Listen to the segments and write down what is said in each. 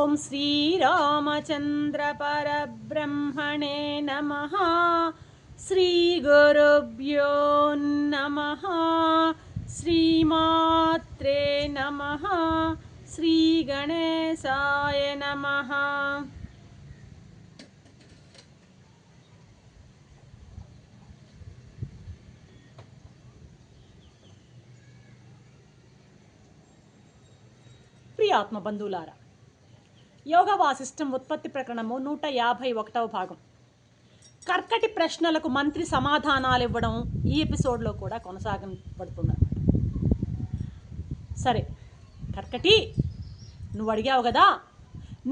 ఓం శ్రీరామచంద్ర పరబ్రహ్మణే నమః. శ్రీ గురుభ్యో నమః. శ్రీమాత్రే నమః. శ్రీ గణేశాయ నమః. ప్రియ ఆత్మబంధువులారా, యోగ వాసిష్టం ఉత్పత్తి ప్రకరణము 151వ భాగం. కర్కటి ప్రశ్నలకు మంత్రి సమాధానాలు ఇవ్వడం ఈ ఎపిసోడ్లో కూడా కొనసాగబడుతున్నమాట. సరే కర్కటి, నువ్వు అడిగావు కదా,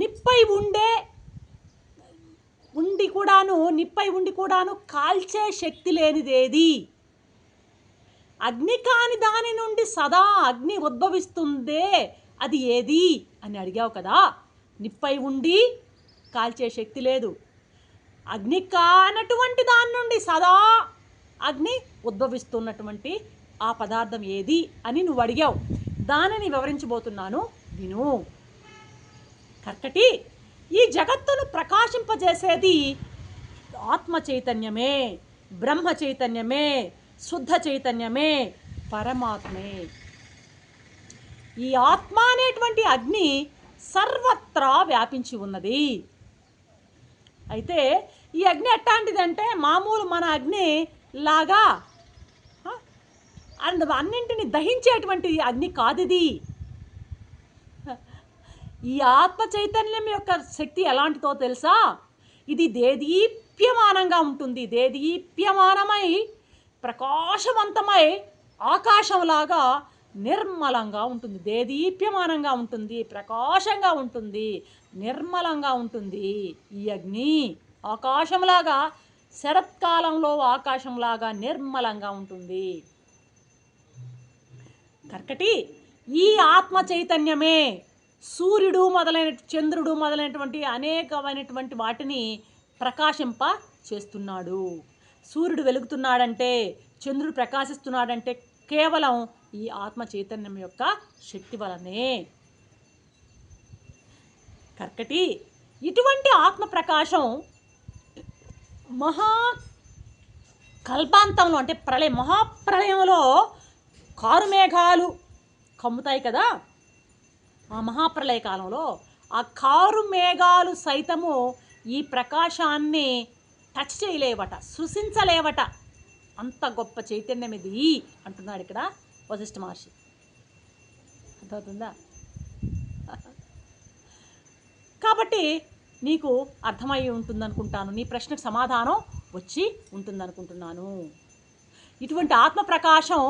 నిప్పై ఉండి కూడాను కాల్చే శక్తి లేనిదేది, అగ్ని కాని దాని నుండి సదా అగ్ని ఉద్భవిస్తుందే, అది ఏది అని అడిగావు కదా. నిప్పై ఉండి కాల్చే శక్తి లేదు, అగ్ని కానటువంటి దాని నుండి సదా అగ్ని ఉద్భవిస్తున్నటువంటి ఆ పదార్థం ఏది అని నువ్వు అడిగావు. దానిని వివరించబోతున్నాను, విను. కర్కటి, ఈ జగత్తును ప్రకాశింపజేసేది ఆత్మ చైతన్యమే, బ్రహ్మ చైతన్యమే, శుద్ధ చైతన్యమే, పరమాత్మే. ఈ ఆత్మ అనేటువంటి అగ్ని సర్వత్రా వ్యాపించి ఉన్నది. అయితే ఈ అగ్ని ఎట్లాంటిదంటే మామూలు మన అగ్ని లాగా అన్నింటిని దహించేటువంటి అగ్ని కాదు ఇది. ఈ ఆత్మ చైతన్యం యొక్క శక్తి ఎలాంటిదో తెలుసా? ఇది దేదీప్యమానంగా ఉంటుంది. దేదీప్యమానమై ప్రకాశవంతమై ఆకాశంలాగా నిర్మలంగా ఉంటుంది. దేదీప్యమానంగా ఉంటుంది, ప్రకాశంగా ఉంటుంది, నిర్మలంగా ఉంటుంది. ఈ అగ్ని ఆకాశంలాగా, శరత్కాలంలో ఆకాశంలాగా నిర్మలంగా ఉంటుంది. కర్కటి, ఈ ఆత్మ చైతన్యమే సూర్యుడు మొదలైన, చంద్రుడు మొదలైనటువంటి అనేకమైనటువంటి వాటిని ప్రకాశింప చేస్తున్నాడు. సూర్యుడు వెలుగుతున్నాడంటే, చంద్రుడు ప్రకాశిస్తున్నాడంటే కేవలం ఈ ఆత్మ చైతన్యం యొక్క శక్తి వలనే. కర్కటి, ఇటువంటి ఆత్మ ప్రకాశం కల్పాంతంలో అంటే మహాప్రళయంలో కారుమేఘాలు కమ్ముతాయి కదా. ఆ మహాప్రళయ కాలంలో ఆ కారు మేఘాలు సైతము ఈ ప్రకాశాన్ని టచ్ చేయలేవట, సృశించలేవట. అంత గొప్ప చైతన్యం ఇది అంటున్నాడు ఇక్కడ వశిష్ఠ మహర్షి. అర్థమవుతుందా? కాబట్టి నీకు అర్థమై ఉంటుందనుకుంటాను, నీ ప్రశ్నకు సమాధానం వచ్చి ఉంటుందనుకుంటున్నాను. ఇటువంటి ఆత్మ ప్రకాశం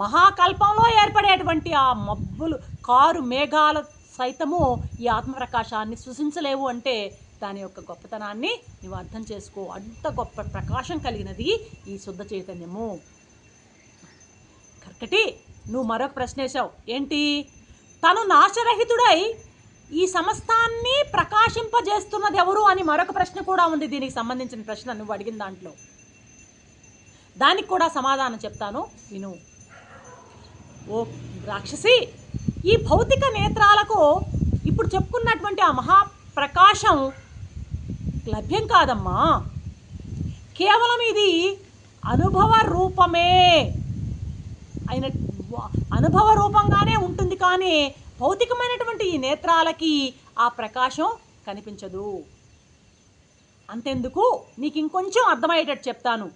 మహాకల్పంలో ఏర్పడేటువంటి ఆ మబ్బులు, కారు మేఘాల సైతము ఈ ఆత్మప్రకాశాన్ని సృశించలేవు అంటే దాని యొక్క గొప్పతనాన్ని నువ్వు అర్థం చేసుకో. అంత గొప్ప ప్రకాశం కలిగినది ఈ శుద్ధ చైతన్యము. కర్కటి, నువ్వు మరొక ప్రశ్న వేశావు. ఏంటి? తను నాశరహితుడై ఈ సమస్తాన్ని ప్రకాశింపజేస్తున్నది ఎవరు అని మరొక ప్రశ్న కూడా ఉంది. దీనికి సంబంధించిన ప్రశ్న నువ్వు అడిగిన దాంట్లో. దానికి కూడా సమాధానం చెప్తాను, విను. ఓ రాక్షసి, ఈ భౌతిక నేత్రాలకు ఇప్పుడు చెప్పుకున్నటువంటి ఆ మహాప్రకాశం లభ్యం కాదమ్మా. కేవలం ఇది అనుభవ రూపమే అయిన, అనుభవ రూపంగానే ఉంటుంది. కానీ భౌతికమైనటువంటి ఈ నేత్రాలకి ఆ ప్రకాశం కనిపించదు. అంతెందుకు, నీకు ఇంకొంచెం అర్థమయ్యేటట్టు చెప్తాను.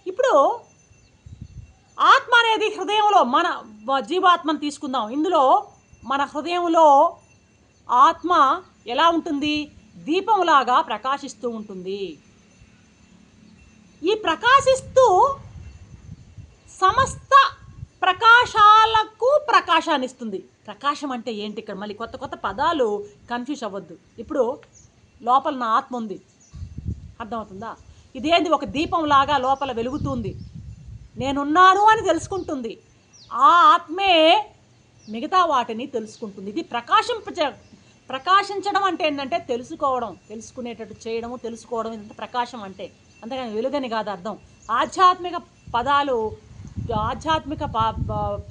ఇప్పుడు ఆత్మ అనేది హృదయంలో, మన జీవాత్మను తీసుకుందాం. ఇందులో మన హృదయంలో ఆత్మ ఎలా ఉంటుంది? దీపంలాగా ప్రకాశిస్తూ ఉంటుంది. ఈ ప్రకాశిస్తూ సమస్త ప్రకాశాలకు ప్రకాశాన్ని ఇస్తుంది. ప్రకాశం అంటే ఏంటి? ఇక్కడ మళ్ళీ కొత్త కొత్త పదాలు కన్ఫ్యూజ్ అవ్వద్దు. ఇప్పుడు లోపల నా ఆత్మ ఉంది, అర్థమవుతుందా? ఇదేంది? ఒక దీపంలాగా లోపల వెలుగుతుంది, నేనున్నాను అని తెలుసుకుంటుంది. ఆ ఆత్మే మిగతా వాటిని తెలుసుకుంటుంది. ఇది ప్రకాశించడం అంటే ఏంటంటే తెలుసుకోవడం, తెలుసుకునేటట్టు చేయడము, తెలుసుకోవడం. ఇదంతా ప్రకాశం అంటే, అంతేగాని వెలుగని కాదు అర్థం. ఆధ్యాత్మిక పదాలు, ఆధ్యాత్మిక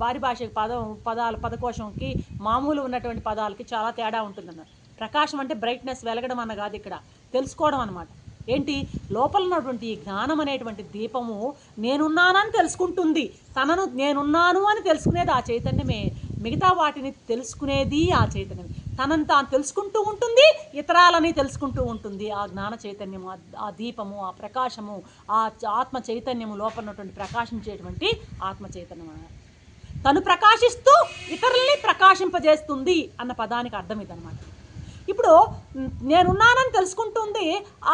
పారిభాషిక పదకోశంకి మామూలు ఉన్నటువంటి పదాలకి చాలా తేడా ఉంటుందన్నమాట. ప్రకాశం అంటే బ్రైట్నెస్, వెలగడం అన్న కాదు, ఇక్కడ తెలుసుకోవడం అన్నమాట. ఏంటి, లోపల ఉన్నటువంటి ఈ జ్ఞానం అనేటువంటి దీపము నేనున్నానని తెలుసుకుంటుంది. తనను నేనున్నాను అని తెలుసుకునేది ఆ చైతన్యమే. మిగతా వాటిని తెలుసుకునేది ఆ చైతన్యమే. తనను తాను తెలుసుకుంటూ ఉంటుంది, ఇతరాలని తెలుసుకుంటూ ఉంటుంది. ఆ జ్ఞాన చైతన్యము, ఆ దీపము, ఆ ప్రకాశము, ఆ ఆత్మ చైతన్యము, లోపల ఉన్నటువంటి ప్రకాశించేటువంటి ఆత్మ చైతన్యం. తను ప్రకాశిస్తూ ఇతరుల్ని ప్రకాశింపజేస్తుంది అన్న పదానికి అర్థం ఇదనమాట. ఇప్పుడు నేనున్నానని తెలుసుకుంటుంది.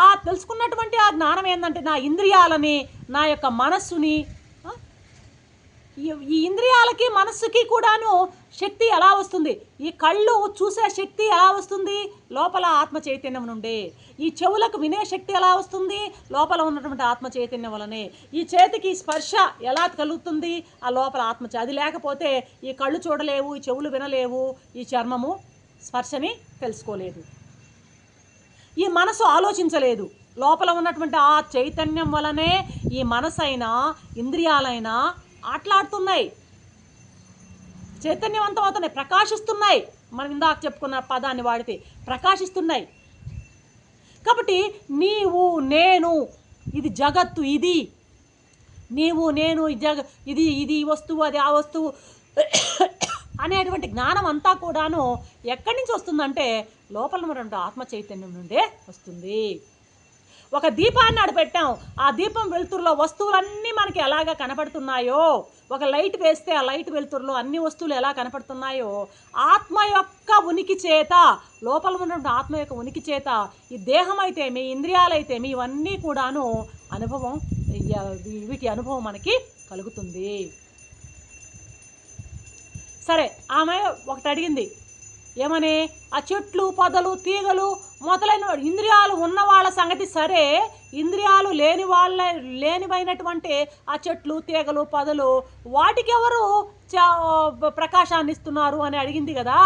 ఆ తెలుసుకున్నటువంటి ఆ జ్ఞానం ఏంటంటే నా ఇంద్రియాలని, నా యొక్క మనస్సుని, ఈ ఇంద్రియాలకి మనస్సుకి కూడాను శక్తి ఎలా వస్తుంది? ఈ కళ్ళు చూసే శక్తి ఎలా వస్తుంది? లోపల ఆత్మ చైతన్యం నుండే. ఈ చెవులకు వినే శక్తి ఎలా వస్తుంది? లోపల ఉన్నటువంటి ఆత్మ చైతన్యం వలనే. ఈ చేతికి స్పర్శ ఎలా కలుగుతుంది? ఆ లోపల ఆత్మ. అది లేకపోతే ఈ కళ్ళు చూడలేవు, ఈ చెవులు వినలేవు, ఈ చర్మము స్పర్శని తెలుసుకోలేదు, ఈ మనసు ఆలోచించలేదు. లోపల ఉన్నటువంటి ఆ చైతన్యం వలనే ఈ మనసైనా ఇంద్రియాలైనా ఆటలాడుతున్నాయి, చైతన్యవంతం అవుతున్నాయి, ప్రకాశిస్తున్నాయి. మనం ఇందాక చెప్పుకున్న పదాన్ని వాడితే ప్రకాశిస్తున్నాయి. కాబట్టి నీవు నేను, ఇది జగత్తు, ఇది నీవు నేను, ఇది ఇది వస్తువు, అది ఆ వస్తువు అనేటువంటి జ్ఞానం అంతా కూడాను ఎక్కడి నుంచి వస్తుందంటే లోపల ఉన్నటువంటి ఆత్మ చైతన్యం నుండే వస్తుంది. ఒక దీపాన్ని అడపెట్టాం, ఆ దీపం వెలుతురులో వస్తువులన్నీ మనకి ఎలాగ కనపడుతున్నాయో, ఒక లైట్ వేస్తే ఆ లైట్ వెలుతురులో అన్ని వస్తువులు ఎలా కనపడుతున్నాయో, ఆత్మ యొక్క ఉనికి చేత, లోపల ఉన్నటువంటి ఆత్మ యొక్క ఉనికి చేత ఈ దేహం అయితే మీ ఇంద్రియాలైతే మీ ఇవన్నీ కూడాను అనుభవం, వీటి అనుభవం మనకి కలుగుతుంది. సరే, ఆమె ఒకటి అడిగింది, ఏమని? ఆ చెట్లు, పొదలు, తీగలు మొదలైన ఇంద్రియాలు ఉన్న వాళ్ళ సంగతి సరే, ఇంద్రియాలు లేనివైనటువంటి ఆ చెట్లు, తీగలు, పొదలు వాటికి ఎవరు ప్రకాశాన్ని ఇస్తున్నారు అని అడిగింది కదా.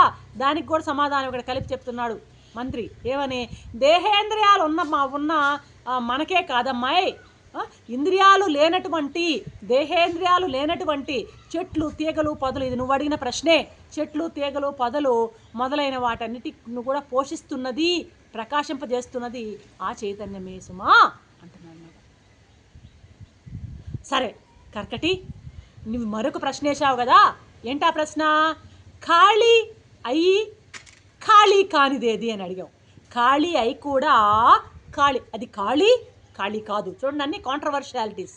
దానికి కూడా సమాధానం ఇక్కడ కలిపి చెప్తున్నాడు మంత్రి. ఏమని? దేహేంద్రియాలు ఉన్న మనకే కాదమ్మాయి, ఇంద్రియాలు లేనటువంటి, దేహేంద్రియాలు లేనటువంటి చెట్లు, తీగలు, పొదలు, ఇది నువ్వు అడిగిన ప్రశ్నే. చెట్లు, తీగలు, పొదలు మొదలైన వాటన్నిటిని కూడా పోషిస్తున్నది, ప్రకాశింపజేస్తున్నది ఆ చైతన్యమే సుమా అంటున్నాను అన్నమాట. సరే కర్కటి, నువ్వు మరొక ప్రశ్న వేసావు కదా. ఏంటా ప్రశ్న? ఖాళీ అయి ఖాళీ కానిదేది అని అడిగావు. ఖాళీ అయి కూడా ఖాళీ, అది ఖాళీ ఖాళీ కాదు. చూడండి, అన్ని కాంట్రవర్షియాలిటీస్.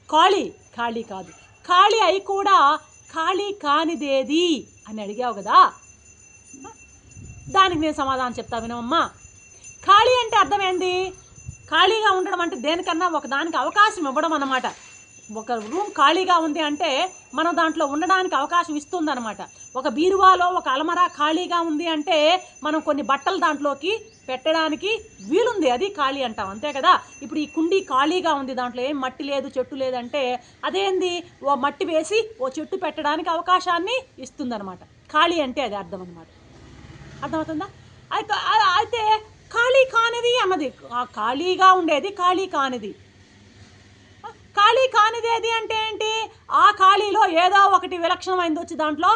ఖాళీ కాదు, ఖాళీ అయి కూడా ఖాళీ కానిదేది అని అడిగావు కదా. దానికి నేను సమాధానం చెప్తా వినమ్మా. ఖాళీ అంటే అర్థం ఏంది? ఖాళీగా ఉండడం అంటే దేనికన్నా ఒక దానికి అవకాశం ఇవ్వడం అన్నమాట. ఒక రూమ్ ఖాళీగా ఉంది అంటే మనం దాంట్లో ఉండడానికి అవకాశం ఇస్తుందన్నమాట. ఒక బీరువాలో ఒక అలమరా ఖాళీగా ఉంది అంటే మనం కొన్ని బట్టలు దాంట్లోకి పెట్టడానికి వీలుంది, అది ఖాళీ అంటాం, అంతే కదా. ఇప్పుడు ఈ కుండీ ఖాళీగా ఉంది, దాంట్లో ఏం మట్టి లేదు, చెట్టు లేదంటే అదేంది? ఓ మట్టి వేసి ఓ చెట్టు పెట్టడానికి అవకాశాన్ని ఇస్తుందన్నమాట. ఖాళీ అంటే అది అర్థం అన్నమాట. అర్థమవుతుందా? అయితే ఖాళీ కానిది అన్నది, ఖాళీగా ఉండేది ఖాళీ కానిది. ఖాళీ కానిదేది అంటే ఏంటి? ఆ ఖాళీలో ఏదో ఒకటి విలక్షణమైంది వచ్చి దాంట్లో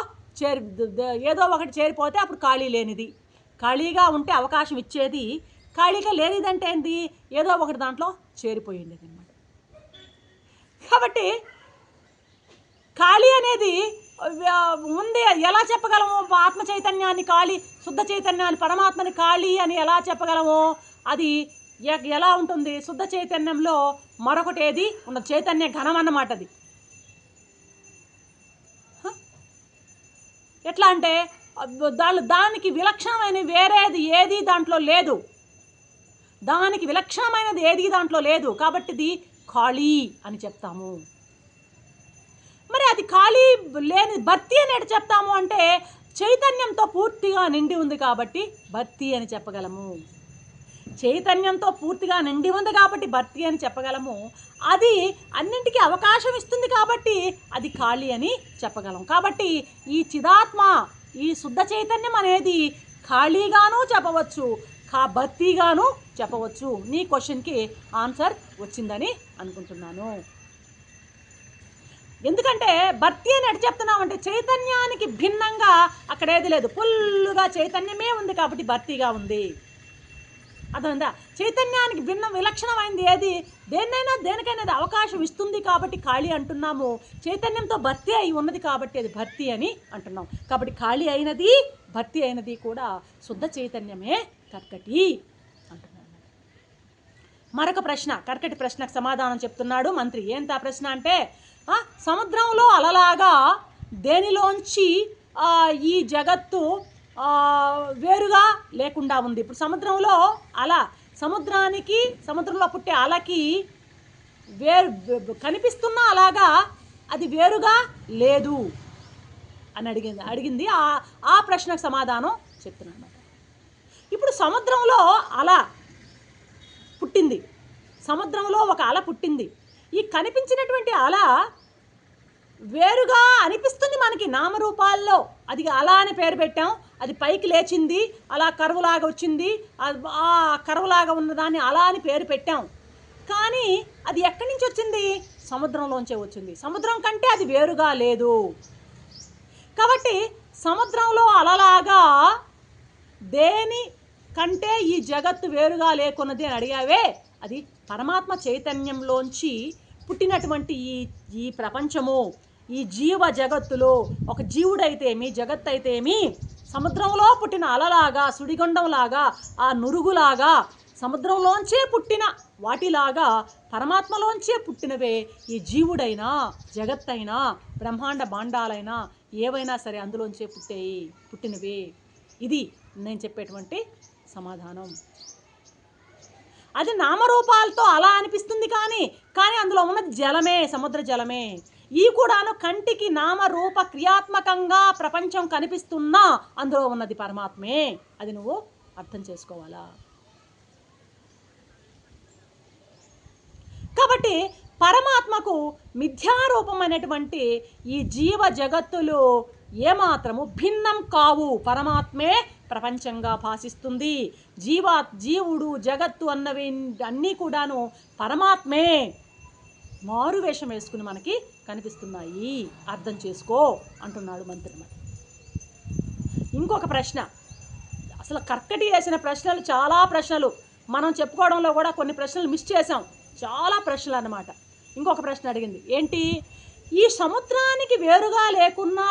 ఏదో ఒకటి చేరిపోతే అప్పుడు ఖాళీ లేనిది. ఖాళీగా ఉంటే అవకాశం ఇచ్చేది, ఖాళీగా లేనిదంటే ఏంటి? ఏదో ఒకటి దాంట్లో చేరిపోయింది అన్నమాట. కాబట్టి ఖాళీ అనేది ఉంది. ఎలా చెప్పగలము ఆత్మ చైతన్యాన్ని ఖాళీ, శుద్ధ చైతన్యాన్ని, పరమాత్మని ఖాళీ అని ఎలా చెప్పగలము? అది ఎలా ఉంటుంది? శుద్ధ చైతన్యంలో మరొకటి ఏది ఉండదు, చైతన్య ఘనం అన్నమాట. అది ఎట్లా అంటే దానికి విలక్షణమైన వేరేది ఏది దాంట్లో లేదు, దానికి విలక్షణమైనది ఏది దాంట్లో లేదు. కాబట్టి ఇది ఖాళీ అని చెప్తాము. మరి అది ఖాళీ లేని భర్తీ అని ఎట్లా చెప్తాము అంటే చైతన్యంతో పూర్తిగా నిండి ఉంది కాబట్టి భర్తీ అని చెప్పగలము. చైతన్యంతో పూర్తిగా నిండి ఉంది కాబట్టి భర్తీ అని చెప్పగలము. అది అన్నింటికీ అవకాశం ఇస్తుంది కాబట్టి అది ఖాళీ అని చెప్పగలం. కాబట్టి ఈ చిదాత్మ, ఈ శుద్ధ చైతన్యం అనేది ఖాళీగాను చెప్పవచ్చు, భర్తీగాను చెప్పవచ్చు. నీ క్వశ్చన్కి ఆన్సర్ వచ్చిందని అనుకుంటున్నాను. ఎందుకంటే భర్తీ అని ఎటు చెప్తున్నామంటే చైతన్యానికి భిన్నంగా అక్కడ ఏది లేదు, ఫుల్గా చైతన్యమే ఉంది కాబట్టి భర్తీగా ఉంది. అర్థమైందా? చైతన్యానికి భిన్నం విలక్షణమైంది ఏది, దేనికైనా అవకాశం ఇస్తుంది కాబట్టి ఖాళీ అంటున్నాము. చైతన్యంతో భర్తీ అయి ఉన్నది కాబట్టి అది భర్తీ అని అంటున్నాం. కాబట్టి ఖాళీ అయినది భర్తీ అయినది కూడా శుద్ధ చైతన్యమే కర్కటి అంటున్నాడు. మరొక ప్రశ్న, కర్కటి ప్రశ్నకు సమాధానం చెప్తున్నాడు మంత్రి. ఏంటి ఆ ప్రశ్న అంటే, సముద్రంలో అలలాగా దేనిలోంచి ఈ జగత్తు వేరుగా లేకుండా ఉంది. ఇప్పుడు సముద్రంలో అల, సముద్రంలో పుట్టే అలకి కనిపిస్తున్న అలాగా అది వేరుగా లేదు అని అడిగింది. ఆ ప్రశ్నకు సమాధానం చెప్తున్నాను. ఇప్పుడు సముద్రంలో అల పుట్టింది, సముద్రంలో ఒక అల పుట్టింది. ఈ కనిపించినటువంటి అల వేరుగా అనిపిస్తుంది మనకి నామరూపాల్లో. అది అలా అని పేరు పెట్టాం. అది పైకి లేచింది, అలా కరువులాగా వచ్చింది, ఆ కరువులాగా ఉన్నదాన్ని అలా అని పేరు పెట్టాం. కానీ అది ఎక్కడి నుంచి వచ్చింది? సముద్రంలోంచే వచ్చింది. సముద్రం కంటే అది వేరుగా లేదు. కాబట్టి సముద్రంలో అలలాగా దేని కంటే ఈ జగత్తు వేరుగా లేకున్నది అని అడిగావే, అది పరమాత్మ చైతన్యంలోంచి పుట్టినటువంటి ఈ ప్రపంచము, ఈ జీవ జగత్తులో ఒక జీవుడైతేమి జగత్ అయితేమి సముద్రంలో పుట్టిన అలలాగా, సుడిగుండంలాగా, ఆ నురుగులాగా సముద్రంలోంచే పుట్టిన వాటిలాగా పరమాత్మలోంచే పుట్టినవే ఈ జీవుడైనా జగత్తైనా బ్రహ్మాండ భాండాలైనా ఏవైనా సరే అందులోంచే పుట్టినవే. ఇది నేను చెప్పేటువంటి సమాధానం. అది నామరూపాలతో అలా అనిపిస్తుంది, కానీ అందులో ఉన్నది జలమే, సముద్ర జలమే. ఈ కూడాను కంటికి నామరూప క్రియాత్మకంగా ప్రపంచం కనిపిస్తున్నా అందులో ఉన్నది పరమాత్మే. అది నువ్వు అర్థం చేసుకోవాలా. కాబట్టి పరమాత్మకు మిథ్యారూపమైనటువంటి ఈ జీవ జగత్తులు ఏమాత్రము భిన్నం కావు. పరమాత్మే ప్రపంచంగా భాషిస్తుంది. జీవుడు జగత్తు అన్నవి అన్నీ కూడాను పరమాత్మే మారు వేషం వేసుకుని మనకి కనిపిస్తున్నాయి. అర్థం చేసుకో అంటున్నాడు మంత్రి. ఇంకొక ప్రశ్న, అసలు కర్కటి వేసిన ప్రశ్నలు చాలా ప్రశ్నలు మనం చెప్పుకోవడంలో కూడా కొన్ని ప్రశ్నలు మిస్ చేసాం. చాలా ప్రశ్నలు అన్నమాట. ఇంకొక ప్రశ్న అడిగింది ఏంటి, ఈ సముద్రానికి వేరుగా లేకున్నా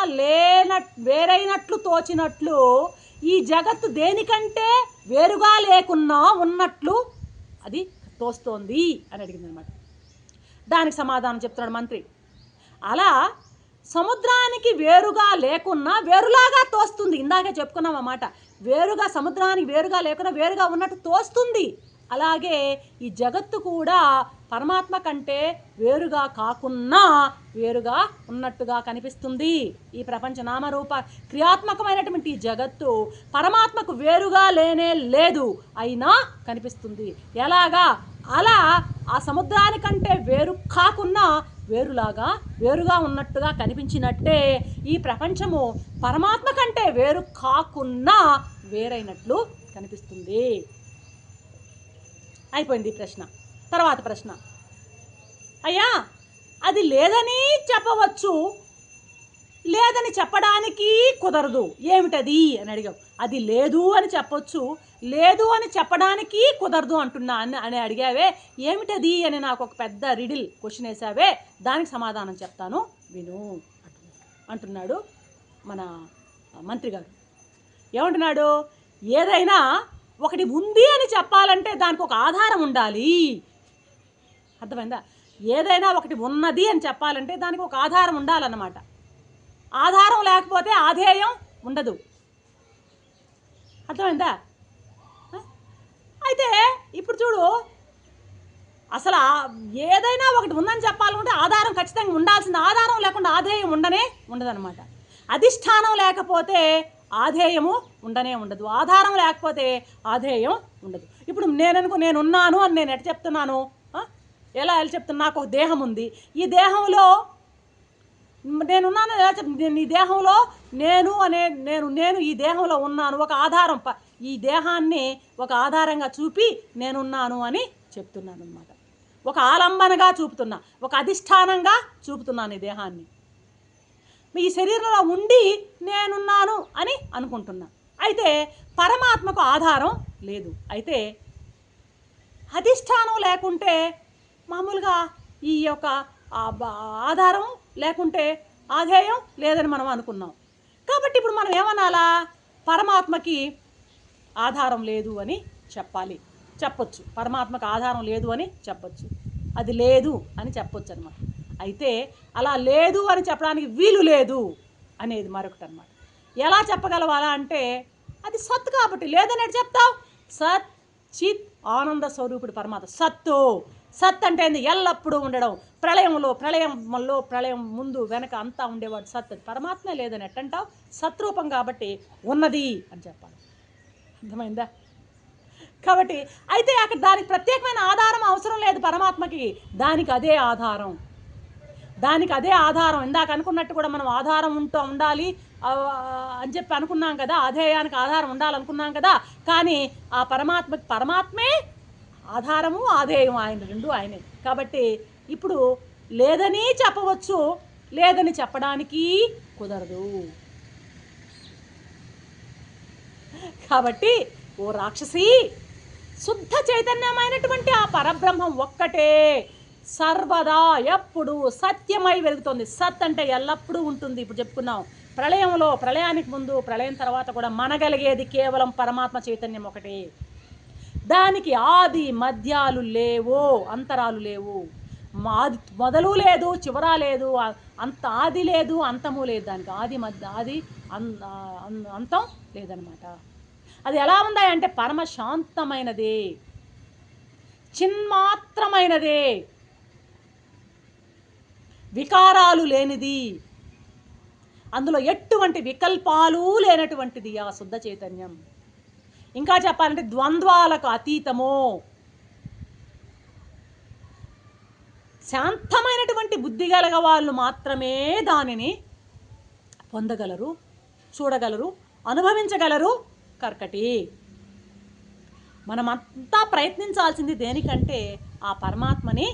వేరైనట్లు తోచినట్లు ఈ జగత్తు దేనికంటే వేరుగా లేకున్నా ఉన్నట్లు అది తోస్తోంది అని అడిగింది అనమాట. దానికి సమాధానం చెప్తున్నాడు మంత్రి. అలా సముద్రానికి వేరుగా లేకున్నా వేరులాగా తోస్తుంది. ఇందాకే చెప్పుకున్నాం అన్నమాట. వేరుగా సముద్రానికి వేరుగా లేకున్నా వేరుగా ఉన్నట్టు తోస్తుంది. అలాగే ఈ జగత్తు కూడా పరమాత్మ కంటే వేరుగా కాకున్నా వేరుగా ఉన్నట్టుగా కనిపిస్తుంది. ఈ ప్రపంచ నామరూప క్రియాత్మకమైనటువంటి ఈ జగత్తు పరమాత్మకు వేరుగా లేనే లేదు, అయినా కనిపిస్తుంది. ఎలాగా? అలా ఆ సముద్రానికంటే వేరు కాకున్నా వేరుగా ఉన్నట్టుగా కనిపించినట్టే ఈ ప్రపంచము పరమాత్మ కంటే వేరు కాకున్నా వేరైనట్లు కనిపిస్తుంది. అయిపోయింది ఈ ప్రశ్న. తర్వాత ప్రశ్న, అయ్యా అది లేదని చెప్పవచ్చు, లేదని చెప్పడానికి కుదరదు, ఏమిటది అని అడిగావు. అది లేదు అని చెప్పొచ్చు, లేదు అని చెప్పడానికి కుదరదు అంటున్నా అని అడిగావే, ఏమిటది అని నాకు ఒక పెద్ద రిడిల్ క్వశ్చన్ వేసావే, దానికి సమాధానం చెప్తాను విను అంటున్నాడు మన మంత్రి గారు. ఏమంటున్నాడు, ఏదైనా ఒకటి ఉంది అని చెప్పాలంటే దానికి ఒక ఆధారం ఉండాలి. అర్థమైందా? ఏదైనా ఒకటి ఉన్నది అని చెప్పాలంటే దానికి ఒక ఆధారం ఉండాలన్నమాట. ఆధారం లేకపోతే ఆధేయం ఉండదు. అర్థమైందా? అయితే ఇప్పుడు చూడు, అసలు ఏదైనా ఒకటి ఉందని చెప్పాలంటే ఆధారం ఖచ్చితంగా ఉండాల్సింది. ఆధారం లేకుండా ఆధేయం ఉండదన్నమాట. అధిష్టానం లేకపోతే ఆధేయము ఉండదు. ఆధారం లేకపోతే ఆధేయం ఉండదు. ఇప్పుడు నేనున్నాను అని నేను ఎట్లా చెప్తున్నాను? ఎలా చెప్తున్నా? నాకు ఒక దేహం ఉంది, ఈ దేహంలో నేనున్నాను ఎలా చెప్తాను? ఈ దేహంలో నేను ఈ దేహంలో ఉన్నాను, ఒక ఆధారం, ఈ దేహాన్ని ఒక ఆధారంగా చూపి నేనున్నాను అని చెప్తున్నాను అన్నమాట. ఒక ఆలంబనగా చూపుతున్నా, ఒక అధిష్టానంగా చూపుతున్నాను ఈ దేహాన్ని. ఈ శరీరంలో ఉండి నేనున్నాను అని అనుకుంటున్నా. అయితే పరమాత్మకు ఆధారం లేదు. అయితే అధిష్టానం లేకుంటే మామూలుగా ఈ యొక్క ఆధారం లేకుంటే ఆధేయం లేదని మనం అనుకున్నాం. కాబట్టి ఇప్పుడు మనం ఏమనాలా? పరమాత్మకి ఆధారం లేదు అని చెప్పొచ్చు. పరమాత్మకు ఆధారం లేదు అని చెప్పొచ్చు. అది లేదు అని చెప్పొచ్చు అనమాట. అయితే అలా లేదు అని చెప్పడానికి వీలు లేదు అనేది మరొకటి అనమాట. ఎలా చెప్పగలవాలా అంటే అది సత్ కాబట్టి లేదనేది చెప్తావు. సత్ చిత్ ఆనంద స్వరూపుడు పరమాత్మ సత్తు. సత్ అంటే ఎల్లప్పుడూ ఉండడం, ప్రళయం ముందు వెనక అంతా ఉండేవాడు సత్. పరమాత్మే లేదని ఎట్టంటావు? సత్రూపం కాబట్టి ఉన్నది అని చెప్పాలి. అర్థమైందా? కాబట్టి అయితే అక్కడ దానికి ప్రత్యేకమైన ఆధారం అవసరం లేదు పరమాత్మకి. దానికి అదే ఆధారం. ఇందాక అనుకున్నట్టు కూడా మనం ఆధారం ఉండాలి అని చెప్పి అనుకున్నాం కదా, అధేయానికి ఆధారం ఉండాలనుకున్నాం కదా. కానీ ఆ పరమాత్మే ఆధారము ఆధేయం, ఆయన రెండు ఆయనే. కాబట్టి ఇప్పుడు లేదని చెప్పవచ్చు, లేదని చెప్పడానికి కుదరదు. కాబట్టి ఓ రాక్షసి, శుద్ధ చైతన్యమైనటువంటి ఆ పరబ్రహ్మం ఒక్కటే సర్వదా ఎప్పుడు సత్యమై వెలుగుతుంది. సత్ అంటే ఎల్లప్పుడూ ఉంటుంది. ఇప్పుడు చెప్పుకున్నాం, ప్రళయానికి ముందు, ప్రళయం తర్వాత కూడా మనగలిగేది కేవలం పరమాత్మ చైతన్యం ఒకటే. దానికి ఆది మధ్యాలు లేవు, అంతరాలు లేవు, మొదలు లేదు, చివరా లేదు, ఆది లేదు, అంతము లేదు. దానికి ఆది అంతం లేదనమాట. అది ఎలా ఉందా అంటే పరమశాంతమైనదే, చిన్మాత్రమైనదే, వికారాలు లేనిది, అందులో ఎటువంటి వికల్పాలు లేనటువంటిది ఆ శుద్ధ చైతన్యం. ఇంకా చెప్పాలంటే ద్వంద్వాలకు అతీతము, శాంతమైనటువంటి బుద్ధి గల వాళ్ళు మాత్రమే దానిని పొందగలరు, చూడగలరు, అనుభవించగలరు. కర్కటి మనమంతా ప్రయత్నించాల్సింది దేనికంటే ఆ పరమాత్మని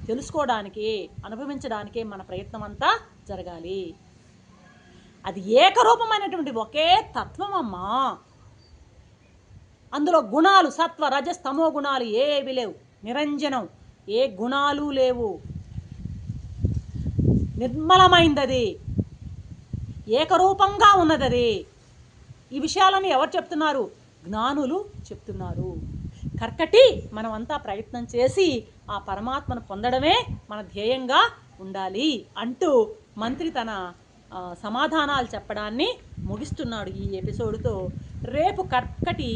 తెలుసుకోవడానికి, అనుభవించడానికే మన ప్రయత్నం అంతా జరగాలి. అది ఏకరూపమైనటువంటి ఒకే తత్వమమ్మా. అందులో గుణాలు సత్వ రజస్ తమో గుణాలు ఏవి లేవు, నిరంజనం, ఏ గుణాలు లేవు, నిర్మలమైందది, ఏకరూపంగా ఉన్నదది. ఈ విషయాలను ఎవరు చెప్తున్నారు? జ్ఞానులు చెప్తున్నారు. కర్కటి మనమంతా ప్రయత్నం చేసి ఆ పరమాత్మను పొందడమే మన ధ్యేయంగా ఉండాలి అంటూ మంత్రి తన సమాధానాలు చెప్పడాన్ని ముగిస్తున్నాడు ఈ ఎపిసోడ్తో. రేపు కర్కటి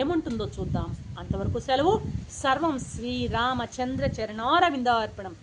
ఏముంటుందో చూద్దాం. అంతవరకు సెలవు. సర్వం శ్రీరామచంద్ర చరణారవిందార్పణం.